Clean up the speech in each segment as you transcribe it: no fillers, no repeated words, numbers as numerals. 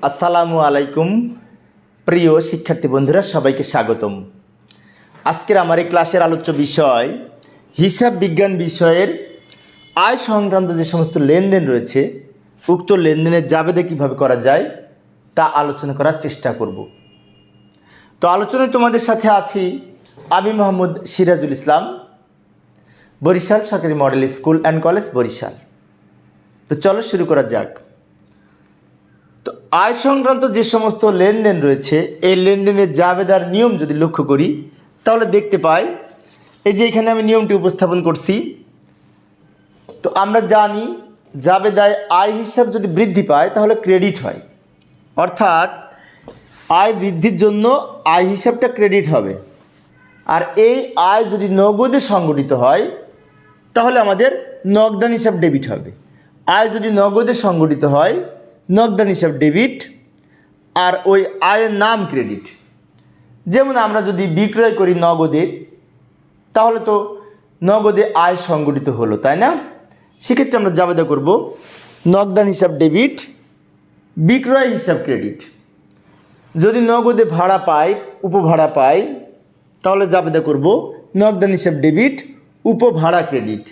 আসসালামু আলাইকুম প্রিয় শিক্ষার্থী বন্ধুরা, সবাইকে স্বাগতম। আজকের আমার এই ক্লাসের আলোচ্য বিষয় হিসাব বিজ্ঞান বিষয়ের আয় সংক্রান্ত যে সমস্ত লেনদেন রয়েছে, উক্ত লেনদেনের জাবেদা কীভাবে করা যায় তা আলোচনা করার চেষ্টা করব। তো আলোচনায় তোমাদের সাথে আছি আমি মোহাম্মদ সিরাজুল ইসলাম, বরিশাল সরকারি model school and college, Barishal. তো চলো শুরু করা যাক। তো আয় সংক্রান্ত যে সমস্ত লেনদেন রয়েছে, এই লেনদেনের জাবেদার নিয়ম যদি লক্ষ্য করি তাহলে দেখতে পাই, এই যে এখানে আমি নিয়মটি উপস্থাপন করছি। তো আমরা জানি জাবেদায় আয় হিসাব যদি বৃদ্ধি পায় তাহলে ক্রেডিট হয়, অর্থাৎ আয় বৃদ্ধির জন্য আয় হিসাবটা ক্রেডিট হবে। আর এই আয় যদি নগদে সংগঠিত হয় তাহলে আমাদের নগদান হিসাব ডেবিট হবে। আয় যদি নগদে সংগঠিত হয় নগদান হিসাব ডেবিট, আর ওই আয়ের নাম ক্রেডিট। যেমন আমরা যদি বিক্রয় করি নগদে, তাহলে তো নগদে আয় সংগঠিত হলো, তাই না? সেক্ষেত্রে আমরা জাবেদা করব নগদান হিসাব ডেবিট, বিক্রয় হিসাব ক্রেডিট। যদি নগদে ভাড়া পাই, উপভাড়া পাই, তাহলে জাবেদা করব নগদান হিসাব ডেবিট, উপভাড়া ক্রেডিট।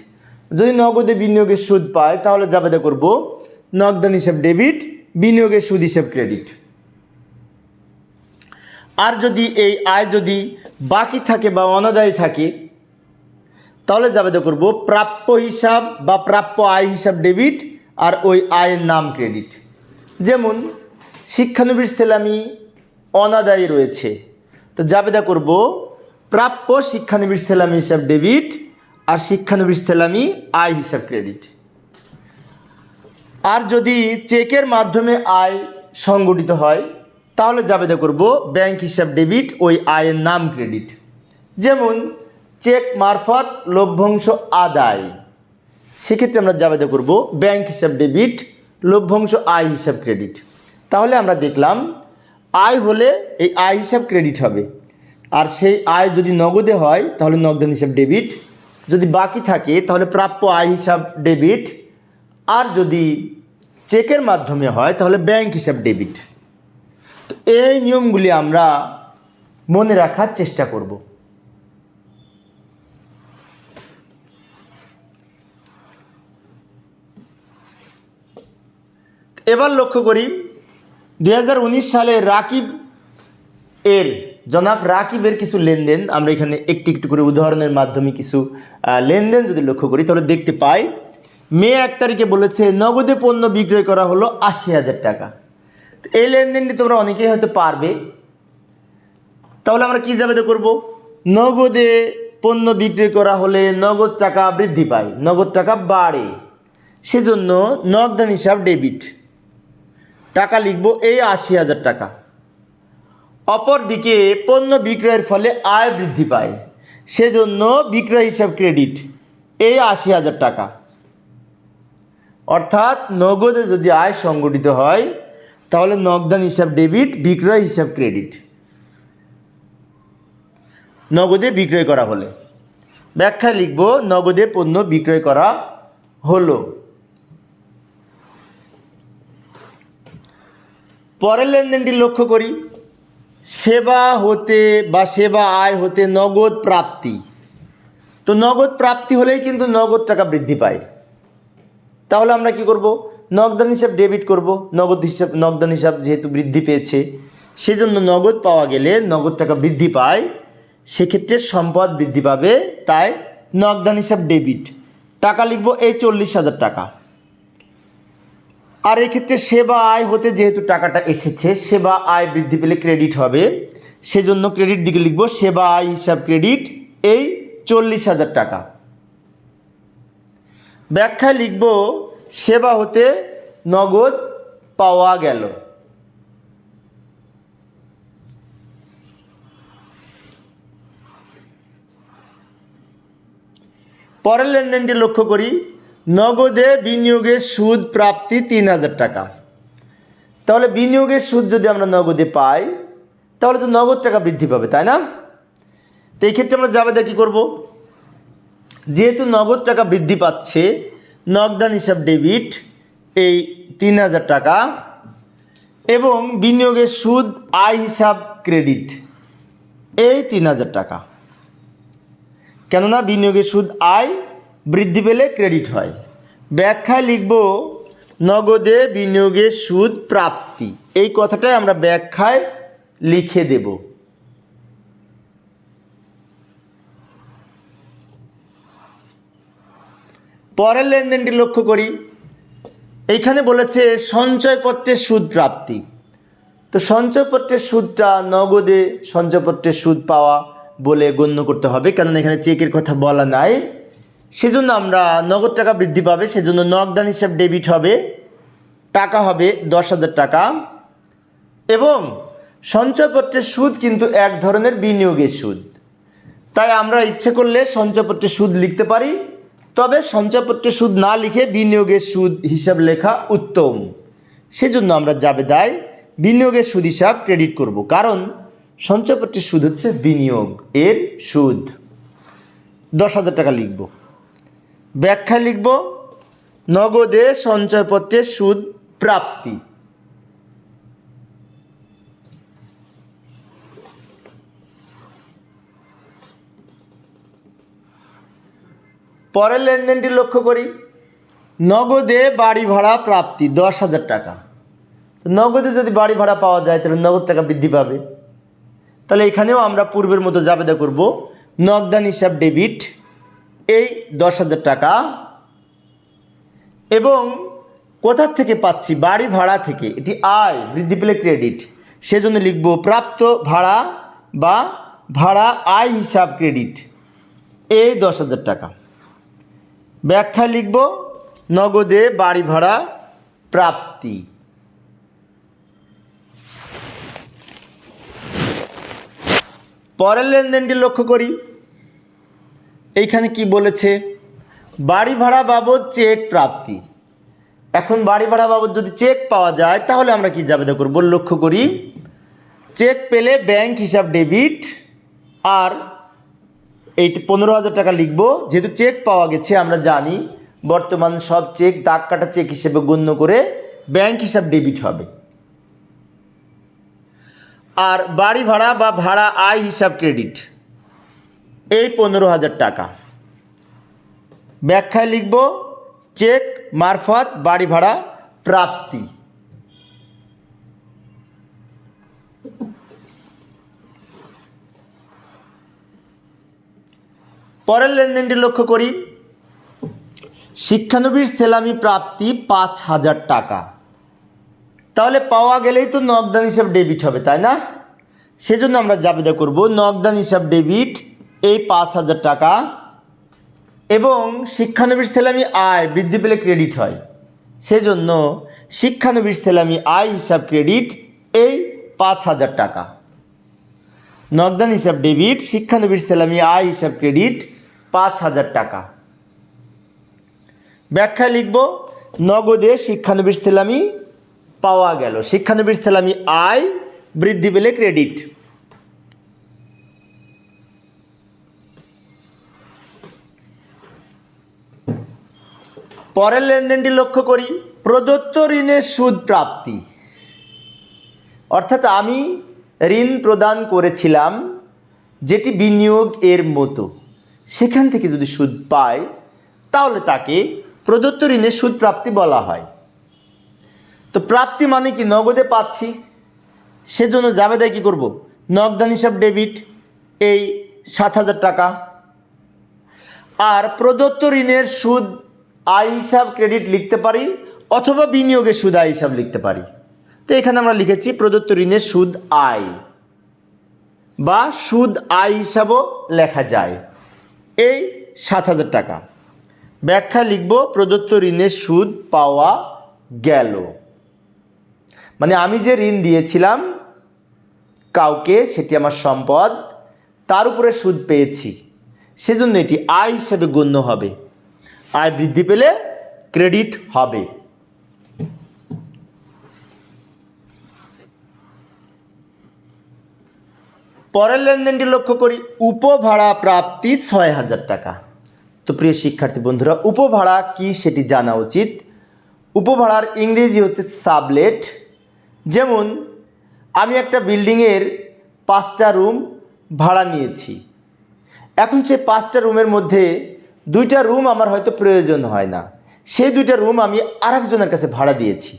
যদি নগদে বিনিয়োগের সুদ পায় তাহলে জাবেদা করব নগদান হিসাব ডেবিট, বিনিয়োগের সুদ হিসাব ক্রেডিট। আর যদি এই আয় যদি বাকি থাকে বা অনাদায়ী থাকে তাহলে জাবেদা করব প্রাপ্য হিসাব বা প্রাপ্য আয় হিসাব ডেবিট, আর ওই আয়ের নাম ক্রেডিট। যেমন শিক্ষানবিশ সেলামি অনাদায়ী রয়েছে, তো জাবেদা করব প্রাপ্য শিক্ষানবিশ সেলামি হিসাব ডেবিট, আর শিক্ষানবিশ সেলামি আয় হিসাব ক্রেডিট। আর যদি চেকের মাধ্যমে আয় সংগঠিত হয় তাহলে জাবেদা করব ব্যাংক হিসাব ডেবিট, ওই আয়ের নাম ক্রেডিট। যেমন চেক মারফত লভ্যাংশ আদায়, সেক্ষেত্রে আমরা জাবেদা করব ব্যাংক হিসাব ডেবিট, লভ্যাংশ আয় হিসাব ক্রেডিট। তাহলে আমরা দেখলাম আয় হলে এই আয় হিসাব ক্রেডিট হবে, আর সেই আয় যদি নগদে হয় তাহলে নগদান হিসাব ডেবিট, যদি বাকি থাকে তাহলে প্রাপ্য আয় হিসাব ডেবিট, আর যদি চেকের মাধ্যমে হয় তাহলে ব্যাংক হিসাব ডেবিট। তো এই নিয়মগুলি আমরা মনে রাখার চেষ্টা করব। এবার লক্ষ্য করি 2019 সালে জনাব রাকিবের কিছু লেনদেন আমরা এখানে একটু একটু করে উদাহরণের মাধ্যমে কিছু লেনদেন যদি লক্ষ্য করি তাহলে দেখতে পাই মে 1 তারিখে বলেছে নগদে পণ্য বিক্রয় করা হলো 80,000 টাকা। তো এই লেনদেনটি তোমরা অনেকেই হয়তো পারবে। তাহলে আমরা কি জাবেদা করব? নগদে পণ্য বিক্রয় করা হলে নগদ টাকা বৃদ্ধি পায়, নগদ টাকা বাড়ে, সেজন্য নগদান হিসাব ডেবিট, টাকা লিখব এই 80,000 টাকা। অপরদিকে পণ্য বিক্রয়ের ফলে আয় বৃদ্ধি পায়, সেজন্য বিক্রয় হিসাব ক্রেডিট, এই 80,000 টাকা। অর্থাৎ নগদে যদি আয় সংগঠিত হয় তাহলে নগদান হিসাব ডেবিট, বিক্রয় হিসাব ক্রেডিট। নগদে বিক্রয় করা হলে ব্যাখ্যায় লিখব নগদে পণ্য বিক্রয় করা হলো। পরের লেনদেনটি লক্ষ্য করি, সেবা হতে বা সেবা আয় হতে নগদ প্রাপ্তি। তো নগদ প্রাপ্তি হলেই কিন্তু নগদ টাকা বৃদ্ধি পায়। তাহলে আমরা কি করব? নগদান হিসাব ডেবিট করব। নগদান হিসাব যেহেতু বৃদ্ধি পেয়েছে, সেজন্য নগদ পাওয়া গেলে নগদ টাকা বৃদ্ধি পায়, সেক্ষেত্রে সম্পদ বৃদ্ধি পাবে, তাই নগদান হিসাব ডেবিট, টাকা লিখব এই 40,000 টাকা। আর এক্ষেত্রে সেবা আয় হতে যেহেতু টাকাটা এসেছে, সেবা আয় বৃদ্ধি পেলে ক্রেডিট হবে, সেজন্য ক্রেডিট দিকে লিখব সেবা আয় হিসাব ক্রেডিট, এই 40,000 টাকা। ব্যাখ্যায় লিখব সেবা হতে নগদ পাওয়া গেল। পরের লেনদেনটি লক্ষ্য করি, নগদে বিনিয়োগের সুদ প্রাপ্তি 3,000 টাকা। তাহলে বিনিয়োগের সুদ যদি আমরা নগদে পাই তাহলে তো নগদ টাকা বৃদ্ধি পাবে, তাই না? তো এই ক্ষেত্রে আমরা জাবেদা কি করব? যেহেতু নগদ টাকা বৃদ্ধি পাচ্ছে, নগদান হিসাব ডেবিট, এই 3,000 টাকা, এবং বিনিয়োগের সুদ আয় হিসাব ক্রেডিট এই 3000 টাকা। কেননা বিনিয়োগের সুদ আয় বৃদ্ধি পেলে ক্রেডিট হয়। ব্যাখ্যায় লিখব নগদে বিনিয়োগের সুদ প্রাপ্তি, এই কথাটাই আমরা ব্যাখ্যায় লিখে দেব। পরের লেনদেনটি লক্ষ্য করি। এইখানে বলেছে সঞ্চয়পত্রের সুদ প্রাপ্তি। তো সঞ্চয়পত্রের সুদটা নগদে সঞ্চয়পত্রের সুদ পাওয়া বলে গণ্য করতে হবে, কেননা এখানে চেকের কথা বলা নাই। সেজন্য আমরা নগদ টাকা বৃদ্ধি পাবে, সেজন্য নগদান হিসাব ডেবিট হবে, টাকা হবে 10,000 টাকা। এবং সঞ্চয়পত্রের সুদ কিন্তু এক ধরনের বিনিয়োগের সুদ, তাই আমরা ইচ্ছে করলে সঞ্চয়পত্রের সুদ লিখতে পারি, তবে সঞ্চয়পত্রের সুদ না লিখে বিনিয়োগের সুদ হিসাব লেখা উত্তম। সেজন্য আমরা জাবেদায় বিনিয়োগের সুদ হিসাব ক্রেডিট করব, কারণ সঞ্চয়পত্রের সুদ হচ্ছে বিনিয়োগ এর সুদ। 10,000 টাকা লিখব। ব্যাখ্যা লিখব নগদে সঞ্চয়পত্রের সুদ প্রাপ্তি। পরের লেনদেনটি লক্ষ্য করি। নগদে বাড়ি ভাড়া প্রাপ্তি 10,000 টাকা। তো নগদে যদি বাড়ি ভাড়া পাওয়া যায় তাহলে নগদ টাকা বৃদ্ধি পাবে। তাহলে এখানেও আমরা পূর্বের মতো জাবেদা করব নগদান হিসাব ডেবিট এই 10,000 টাকা। এবং কোথা থেকে পাচ্ছি? বাড়ি ভাড়া থেকে, এটি আয় বৃদ্ধি পেলে ক্রেডিট, সেজন্য লিখব প্রাপ্ত ভাড়া বা ভাড়া আয় হিসাব ক্রেডিট এই 10,000 টাকা। ব্যাখ্যা লিখব নগদে বাড়ি ভাড়া প্রাপ্তি। পরের লেনদেনটি লক্ষ্য করি। এইখানে কি বলেছে? বাড়ি ভাড়া বাবদ চেক প্রাপ্তি। এখন বাড়ি ভাড়া বাবদ যদি চেক পাওয়া যায় তাহলে আমরা কি জাবেদা করব? লক্ষ্য করি, চেক পেলে ব্যাংক হিসাব ডেবিট, আর এই 15,000 টাকা লিখব। যেহেতু চেক পাওয়া গেছে, আমরা জানি বর্তমান সব চেক দাগ কাটা চেক হিসেবে গণ্য করে ব্যাংক হিসাব ডেবিট হবে। আর বাড়ি ভাড়া বা ভাড়া আয় হিসাব ক্রেডিট এই 15,000 টাকা। ব্যাখ্যায় লিখব চেক মারফত বাড়ি ভাড়া প্রাপ্তি। পরের লেনদেনটি লক্ষ্য করি। শিক্ষানবিশ সেলামি প্রাপ্তি 5,000 টাকা। তাহলে পাওয়া গেলেই তো নগদান হিসাব ডেবিট হবে, তাই না? সেজন্য আমরা জাবেদা করব নগদান হিসাব ডেবিট এই 5,000 টাকা। এবং শিক্ষানবিশ সেলামি আয় বৃদ্ধি পেলে ক্রেডিট হয়, সেজন্য শিক্ষানবিশ সেলামি আয় হিসাব ক্রেডিট এই 5,000 টাকা। নগদান হিসাব ডেবিট, শিক্ষানবিশ সেলামি আয় হিসাব ক্রেডিট 5,000 টাকা। ব্যাখ্যা লিখব নগদে শিক্ষানবিশ সেলামি পাওয়া গেল, শিক্ষানবিশ সেলামি আয় বৃদ্ধি পেলে ক্রেডিট। পরের লেনদেনটি লক্ষ্য করি। প্রদত্ত ঋণের সুদ প্রাপ্তি, অর্থাৎ আমি ঋণ প্রদান করেছিলাম যেটি বিনিয়োগ এর মতো, সেখান থেকে যদি সুদ পায় তাহলে তাকে প্রদত্ত ঋণের সুদ প্রাপ্তি বলা হয়। তো প্রাপ্তি মানে কি? নগদে পাচ্ছি, সেজন্য জাবেদায় কী করব? নগদান হিসাব ডেবিট এই 7,000 টাকা। আর প্রদত্ত ঋণের সুদ আয় হিসাব ক্রেডিট লিখতে পারি, অথবা বিনিয়োগের সুদ আয় হিসাব লিখতে পারি। তো এখানে আমরা লিখেছি প্রদত্ত ঋণের সুদ আয় বা সুদ আয় হিসাবও লেখা যায় এই 7,000 টাকা। ব্যাখ্যা লিখব প্রদত্ত ঋণের সুদ পাওয়া গেল, মানে আমি যে ঋণ দিয়েছিলাম কাউকে, সেটি আমার সম্পদ, তার উপরে সুদ পেয়েছি, সেজন্য এটি আয় হিসাবে গণ্য হবে। আয় বৃদ্ধি পেলে ক্রেডিট হবে। পরের লেনদেনটি লক্ষ্য করি। উপভাড়া প্রাপ্তি 6,000 টাকা। তো প্রিয় শিক্ষার্থী বন্ধুরা, উপভাড়া কি সেটি জানা উচিত। উপভাড়ার ইংরেজি হচ্ছে সাবলেট, যেমন আমি একটা বিল্ডিংয়ের 5টা রুম ভাড়া নিয়েছি। এখন সেই 5টা রুমের মধ্যে 2টা রুম আমার হয়তো প্রয়োজন হয় না, সেই 2টা রুম আমি আরেকজনের কাছে ভাড়া দিয়েছি।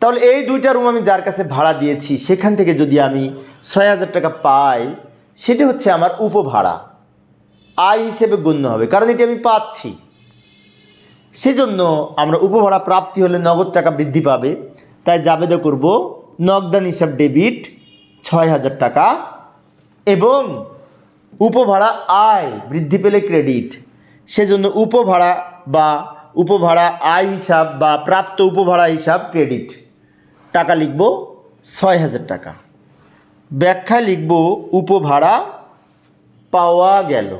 তাহলে এই 2টা রুম আমি যার কাছে ভাড়া দিয়েছি সেখান থেকে যদি আমি 6,000 টাকা পাই, সেটা হচ্ছে আমার উপভাড়া, আয় হিসেবে গণ্য হবে, কারণ এটি আমি পাচ্ছি। সেজন্য আমরা উপভাড়া প্রাপ্তি হলে নগদ টাকা বৃদ্ধি পাবে, তাই জাবেদা করব নগদান হিসাব ডেবিট 6,000 টাকা এবং উপভাড়া আয় বৃদ্ধি পেলে ক্রেডিট। সেজন্য উপভাড়া বা উপভাড়া আয় হিসাব বা প্রাপ্ত উপভাড়া হিসাব ক্রেডিট। টাকা লিখব 6,000 টাকা। ব্যাখ্যায় লিখব উপভাড়া পাওয়া গেল।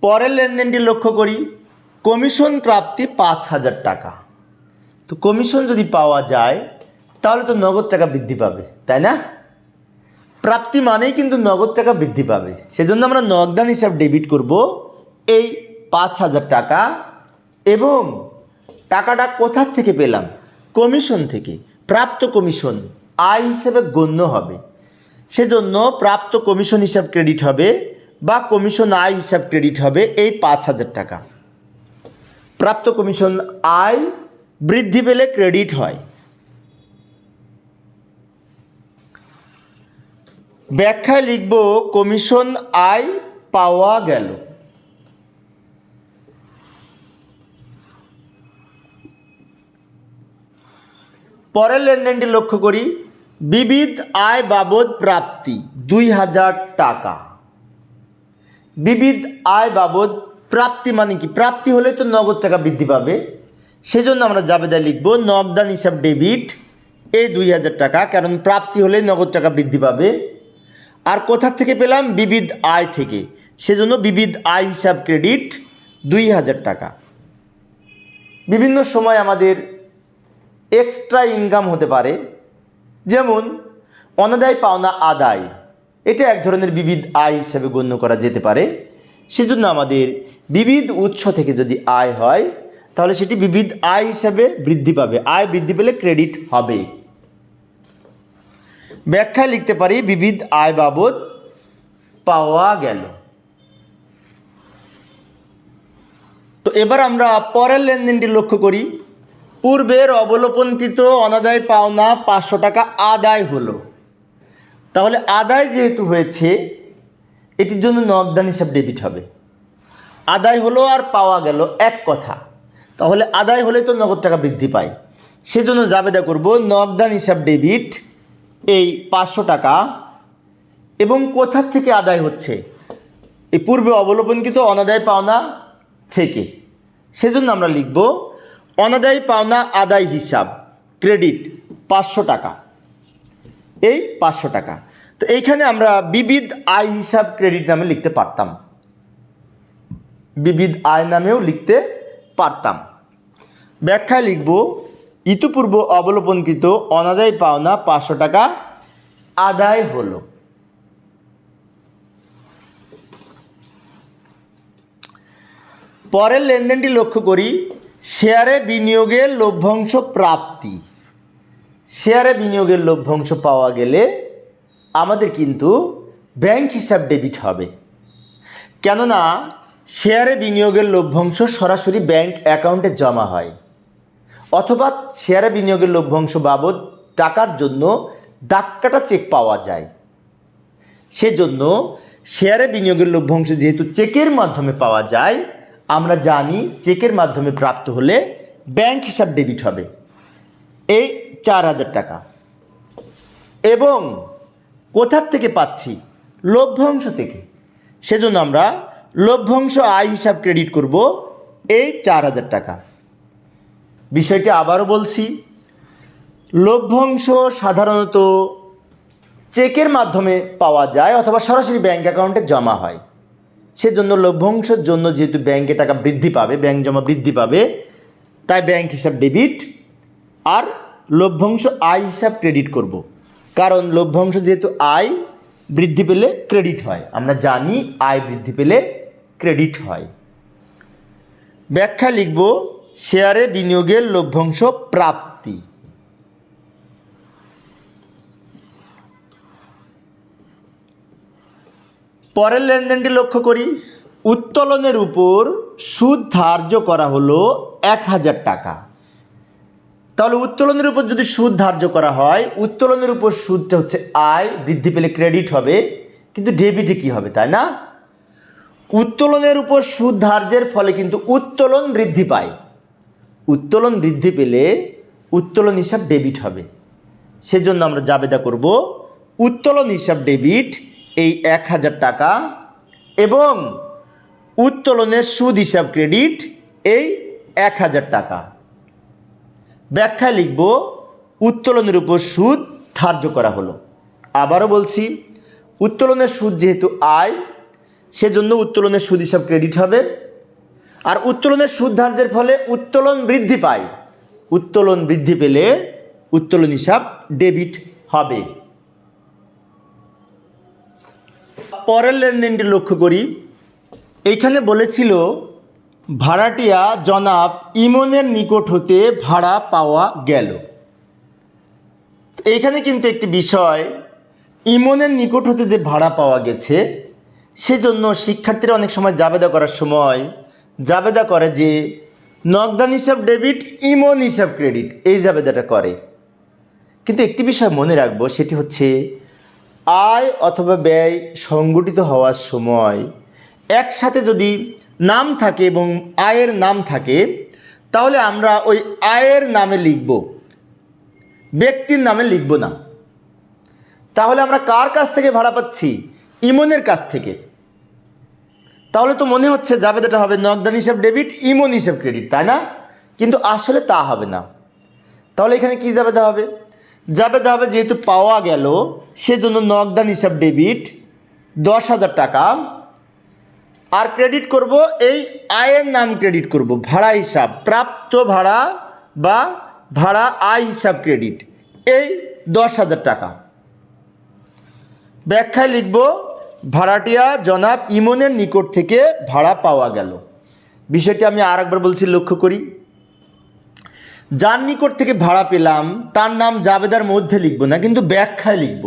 পরের লেনদেনটি লক্ষ্য করি, কমিশন প্রাপ্তি 5,000 টাকা। তো কমিশন যদি পাওয়া যায় তাহলে তো নগদ টাকা বৃদ্ধি পাবে, তাই না? প্রাপ্তি মানেই কিন্তু নগদ টাকা বৃদ্ধি পাবে, সেজন্য আমরা নগদান হিসাব ডেবিট করব এই 5,000 টাকা এবং টাকাটা কোথা থেকে পেলাম? কমিশন থেকে। প্রাপ্ত কমিশন আয় হিসেবে গণ্য হবে, সেজন্য প্রাপ্ত কমিশন হিসাব ক্রেডিট হবে বা কমিশন আয় হিসাব ক্রেডিট হবে এই 5,000 টাকা। প্রাপ্ত কমিশন আয় বৃদ্ধি পেলে ক্রেডিট হয়। ব্যাখ্যায় লিখব কমিশন আয় পাওয়া গেল। পরের লেনদেনটি লক্ষ্য করি, বিবিধ আয় বাবদ প্রাপ্তি 2,000 টাকা। বিবিধ আয় বাবদ প্রাপ্তি মানে কি? প্রাপ্তি হলে তো নগদ টাকা বৃদ্ধি পাবে, সেজন্য আমরা জাবেদায় লিখব নগদান হিসাব ডেবিট এই 2,000 টাকা, কারণ প্রাপ্তি হলে নগদ টাকা বৃদ্ধি পাবে। আর কোথা থেকে পেলাম? বিবিধ আয় থেকে, সেজন্য বিবিধ আয় হিসাব ক্রেডিট 2,000 টাকা। বিভিন্ন সময় আমাদের এক্সট্রা ইনকাম হতে পারে, যেমন অনাদায় পাওনা আদায়, এটা এক ধরনের বিবিধ আয় হিসাবে গণ্য করা যেতে পারে। সেজন্য আমাদের বিবিধ উৎস থেকে যদি আয় হয় তাহলে সেটি বিবিধ আয় হিসাবে বৃদ্ধি পাবে, আয় বৃদ্ধি পেলে ক্রেডিট হবে। ব্যাখ্যায় লিখতে পারি বিবিধ আয় বাবদ পাওয়া গেল। তো এবার আমরা পরের লেনদেনটি লক্ষ্য করি, পূর্বের অবলোপনকৃত অনাদায় পাওনা 500 টাকা আদায় হলো। তাহলে আদায় যেহেতু হয়েছে এটির জন্য নগদান হিসাব ডেবিট হবে। আদায় হলো আর পাওয়া গেল এক কথা, তাহলে আদায় হলে তো নগদ টাকা বৃদ্ধি পায়, সেজন্য জাবেদা করব নগদান হিসাব ডেবিট এই 500 টাকা এবং কোথা থেকে আদায় হচ্ছে? এই পূর্বে অবলোপনকৃত অনাদায় পাওনা থেকে, সেজন্য আমরা লিখব অনাদায় পাওনা আদায় হিসাব ক্রেডিট 500 টাকা, এই 500 টাকা। তো এইখানে আমরা বিবিধ আয় হিসাব ক্রেডিট নামে লিখতে পারতাম, বিবিধ আয় নামেও লিখতে পারতাম। ব্যাখ্যায় লিখব ইতিপূর্ব অবলোপনকৃত অনাদায় পাওনা 500 টাকা আদায় হলো। পরের লেনদেনটি লক্ষ্য করি, শেয়ারে বিনিয়োগের লভ্যাংশ প্রাপ্তি। শেয়ারে বিনিয়োগের লভ্যাংশ পাওয়া গেলে আমাদের কিন্তু ব্যাংক হিসাব ডেবিট হবে, কেননা শেয়ারে বিনিয়োগের লভ্যাংশ সরাসরি ব্যাংক অ্যাকাউন্টে জমা হয়, অথবা শেয়ারে বিনিয়োগের লভ্যাংশ বাবদ টাকার জন্য দাগকাটা চেক পাওয়া যায়। সেজন্য শেয়ারে বিনিয়োগের লভ্যাংশ যেহেতু চেকের মাধ্যমে পাওয়া যায়, আমরা জানি চেকের মাধ্যমে প্রাপ্ত হলে ব্যাংক হিসাব ডেবিট হবে এই 4,000 টাকা। এবং কোথার থেকে পাচ্ছি? লভ্যাংশ থেকে, সেজন্য আমরা লভ্যাংশ আয় হিসাব ক্রেডিট করব এই 4,000 টাকা। বিষয়টি আবারও বলছি, লভ্যাংশ সাধারণত চেকের মাধ্যমে পাওয়া যায় অথবা সরাসরি ব্যাংক অ্যাকাউন্টে জমা হয়, সেজন্য লভ্যাংশের জন্য যেহেতু ব্যাংকে টাকা বৃদ্ধি পাবে, ব্যাংক জমা বৃদ্ধি পাবে, তাই ব্যাংক হিসাব ডেবিট আর লভ্যাংশ আয় হিসাব ক্রেডিট করব, কারণ লভ্যাংশ যেহেতু আয় বৃদ্ধি পেলে ক্রেডিট হয়, আমরা জানি আয় বৃদ্ধি পেলে ক্রেডিট হয়। ব্যাখ্যা লিখব শেয়ারে বিনিয়োগের লভ্যাংশ প্রাপ্তি। পরের লেনদেনটি লক্ষ্য করি। উত্তোলনের উপর সুদ ধার্য করা হলো 1000 টাকা। তাহলে উত্তোলনের উপর যদি সুদ ধার্য করা হয়, উত্তোলনের উপর সুদটা হচ্ছে আয়, বৃদ্ধি পেলে ক্রেডিট হবে, কিন্তু ডেবিটে কি হবে, তাই না? উত্তোলনের উপর সুদ ধার্যের ফলে কিন্তু উত্তোলন বৃদ্ধি পায়। উত্তোলন বৃদ্ধি পেলে উত্তোলন হিসাব ডেবিট হবে। সেজন্য আমরা জাবেদা করব উত্তোলন হিসাব ডেবিট এই 1000 টাকা এবং উত্তোলনের সুদ হিসাব ক্রেডিট এই 1000 টাকা। ব্যাখ্যায় লিখব উত্তোলনের উপর সুদ ধার্য করা হলো। আবারও বলছি, উত্তোলনের সুদ যেহেতু আয়, সেজন্য উত্তোলনের সুদ হিসাব ক্রেডিট হবে। আর উত্তোলনের সুদ ধার্যের ফলে উত্তোলন বৃদ্ধি পায়। উত্তোলন বৃদ্ধি পেলে উত্তোলন হিসাব ডেবিট হবে। পরের লেনদেনটি লক্ষ্য করি। এইখানে বলেছিল ভাড়াটিয়া জনাব ইমনের নিকট হতে ভাড়া পাওয়া গেল। এইখানে কিন্তু একটি বিষয়, ইমনের নিকট হতে যে ভাড়া পাওয়া গেছে, সেজন্য শিক্ষার্থীরা অনেক সময় জাবেদা করার সময় জাবেদা করে যে নগদান হিসাব ডেবিট, ইমন হিসাব ক্রেডিট, এই জাবেদাটা করে। কিন্তু একটি বিষয় মনে রাখবো, সেটি হচ্ছে আয় অথবা ব্যয় সংগঠিত হওয়ার সময় একসাথে যদি নাম থাকে এবং আয়ের নাম থাকে, তাহলে আমরা ওই আয়ের নামে লিখব, ব্যক্তির নামে লিখব না। তাহলে আমরা কার কাছ থেকে ভাড়া পাচ্ছি? ইমনের কাছ থেকে। তাহলে তো মনে হচ্ছে জাবেদাটা হবে নগদান হিসাব ডেবিট, ইমন হিসাব ক্রেডিট, তাই না? কিন্তু আসলে তা হবে না। তাহলে এখানে কি জাবেদা হবে? জাবেদা হবে যেহেতু পাওয়া গেল, সেজন্য নগদান হিসাব ডেবিট 10,000 টাকা, আর ক্রেডিট করব এই আয়ের নাম ক্রেডিট করব, ভাড়া হিসাব, প্রাপ্ত ভাড়া বা ভাড়া আয় হিসাব ক্রেডিট এই 10,000 টাকা। ব্যাখ্যায় লিখব ভাড়াটিয়া জনাব ইমনের নিকট থেকে ভাড়া পাওয়া গেল। বিষয়টি আমি আরেকবার বলছি, লক্ষ্য করি। যার নিকট থেকে ভাড়া পেলাম তার নাম জাবেদার মধ্যে লিখব না, কিন্তু ব্যাখ্যায় লিখব।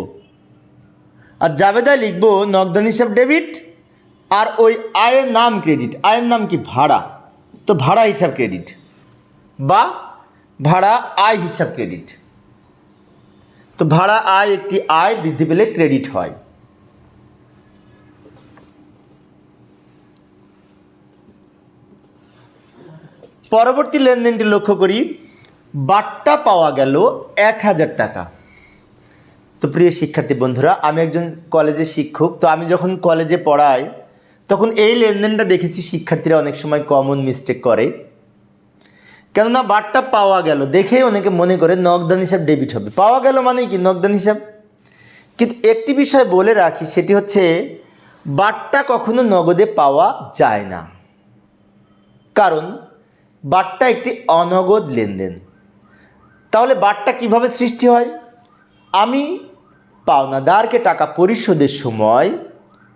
আর জাবেদায় লিখব নগদান হিসাব ডেবিট, আর ওই আয়ের নাম ক্রেডিট। আয়ের নাম কি? ভাড়া। তো ভাড়া হিসাব ক্রেডিট বা ভাড়া আয় হিসাব ক্রেডিট। তো ভাড়া আয় একটি আয়, বৃদ্ধি পেলে ক্রেডিট হয়। পরবর্তী লেনদেনটি লক্ষ্য করি। বাট্টা পাওয়া গেল 1000 টাকা। তো প্রিয় শিক্ষার্থী বন্ধুরা, আমি একজন কলেজের শিক্ষক। তো আমি যখন কলেজে পড়াই, তখন এই লেনদেনটা দেখেছি শিক্ষার্থীরা অনেক সময় কমন মিস্টেক করে। কেননা বাট্টা পাওয়া গেল দেখে অনেকে মনে করে নগদান হিসাব ডেবিট হবে। পাওয়া গেল মানে কি? নগদান হিসাব। কিন্তু একটি বিষয় বলে রাখি, সেটি হচ্ছে বাট্টা কখনো নগদে পাওয়া যায় না, কারণ বাট্টা একটি অনগদ লেনদেন। তাহলে বাট্টা কিভাবে সৃষ্টি হয়? আমি পাওনাদারকে টাকা পরিশোধের সময়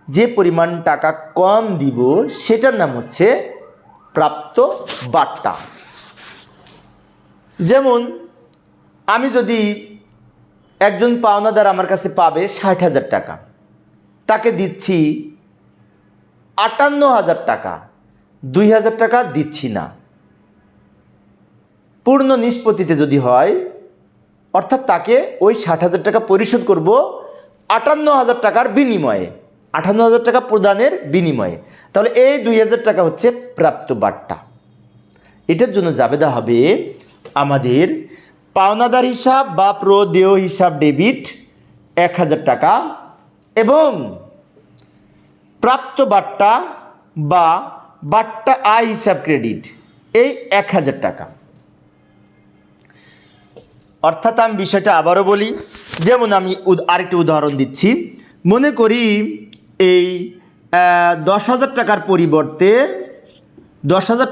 যে পরিমাণ টাকা কম দিব, সেটার নাম হচ্ছে প্রাপ্ত বাট্টা। যেমন আমি যদি একজন পাওনাদার আমার কাছে পাবে 60,000 টাকা, তাকে দিচ্ছি 58,000 টাকা, 2,000 টাকা দিচ্ছি না। পূর্ণ নিষ্পত্তিতে যদি হয়, অর্থাৎ তাকে ওই 60,000 টাকা পরিশোধ করব 58,000 টাকার বিনিময়ে, 58,000 টাকা প্রদানের বিনিময়ে। তাহলে এই 2,000 টাকা হচ্ছে প্রাপ্ত বাট্টা। এটার জন্য জাবেদা হবে আমাদের পাওনাদার হিসাব বা প্রদেয় হিসাব ডেবিট 1000 টাকা এবং প্রাপ্ত বাট্টা বা বাট্টা আয় হিসাব ক্রেডিট এই 1000 টাকা। অর্থাৎ আমি বিষয়টা আবারও বলি, যেমন আমি আরেকটি উদাহরণ দিচ্ছি। মনে করি এই 10,000 টাকার পরিবর্তে 10,000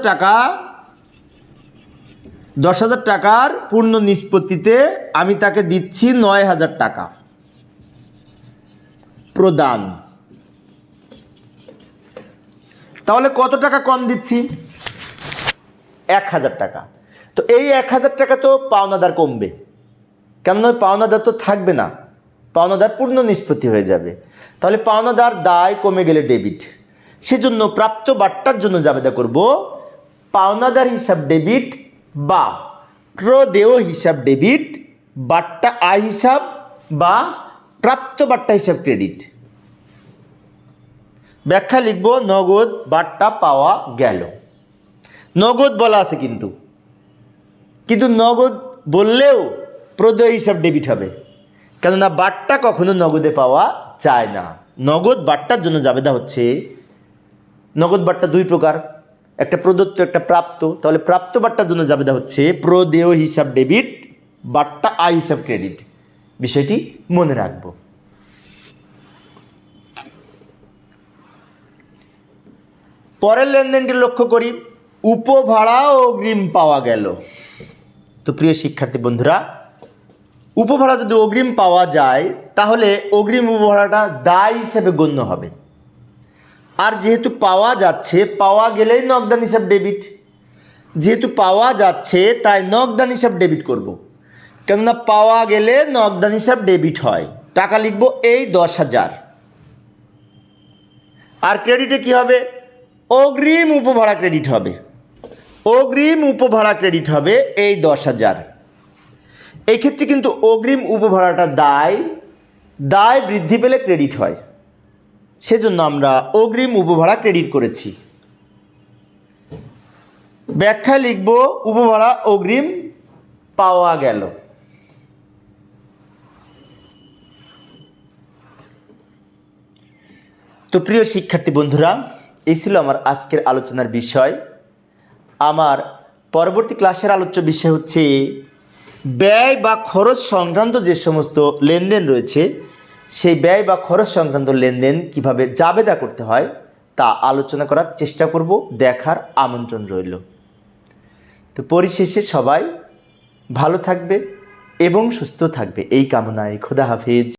টাকার পূর্ণ নিষ্পত্তিতে আমি তাকে দিচ্ছি 9,000 টাকা প্রদান। তাহলে কত টাকা কম দিচ্ছি? 1000 টাকা। তো এই 1000 টাকা তো পাওনাদার কমবে, কেননা ওই পাওনাদার তো থাকবে না, পাওনাদার পূর্ণ নিষ্পত্তি হয়ে যাবে। তাহলে পাওনাদার দায় কমে গেলে ডেবিট, সেজন্য প্রাপ্ত বাট্টার জন্য জাবেদা করব পাওনাদার হিসাব ডেবিট বা ক্রদেয় হিসাব ডেবিট, বাট্টা আয় হিসাব বা প্রাপ্ত বাট্টা হিসাব ক্রেডিট। ব্যাখ্যা লিখব নগদ বাট্টা পাওয়া গেল। নগদ বলা আছে কিন্তু নগদ বললেও প্রদেয় হিসাব ডেবিট হবে, কেননা বাট্টা কখনো নগদে পাওয়া যায় না। নগদ বাট্টার জন্য জাবেদা হচ্ছে, নগদ বাট্টা দুই প্রকার, একটা প্রদত্ত একটা প্রাপ্ত। তাহলে প্রাপ্ত বাট্টার জন্য জাবেদা হচ্ছে প্রদেয় হিসাব ডেবিট, বাট্টা আয় হিসাব ক্রেডিট। বিষয়টি মনে রাখব। পরের লেনদেনটি লক্ষ্য করি, উপভাড়া ও অগ্রিম পাওয়া গেল। তো প্রিয় শিক্ষার্থী বন্ধুরা, উপভাড়া যদি অগ্রিম পাওয়া যায় তাহলে অগ্রিম উপভাড়াটা দায় হিসেবে গণ্য হবে। আর যেহেতু পাওয়া যাচ্ছে, পাওয়া গেলেই নগদান হিসাব ডেবিট, যেহেতু পাওয়া যাচ্ছে তাই নগদান হিসাব ডেবিট করব, কেননা পাওয়া গেলে নগদান হিসাব ডেবিট হয়। টাকা লিখব এই 10,000। আর ক্রেডিটে কি হবে? অগ্রিম উপভাড়া ক্রেডিট হবে, অগ্রিম উপভাড়া ক্রেডিট হবে এই 10,000। এই ক্ষেত্রে কিন্তু অগ্রিম উপভাড়াটা দায় বৃদ্ধি পেলে ক্রেডিট হয়, সেজন্য আমরা অগ্রিম উপভাড়া ক্রেডিট করেছি। ব্যাখ্যা লিখব উপভাড়া অগ্রিম পাওয়া গেল। তো প্রিয় শিক্ষার্থী বন্ধুরা, এই ছিল আমার আজকের আলোচনার বিষয়। আমার পরবর্তী ক্লাসের আলোচ্য বিষয় হচ্ছে ব্যয় বা খরচ সংক্রান্ত যে সমস্ত লেনদেন রয়েছে, সেই ব্যয় বা খরচ সংক্রান্ত লেনদেন কিভাবে জাবেদা করতে হয় তা আলোচনা করার চেষ্টা করব। দেখার আমন্ত্রণ রইল। তো পরিশেষে সবাই ভালো থাকবে এবং সুস্থ থাকবে এই কামনায়। খোদা হাফেজ।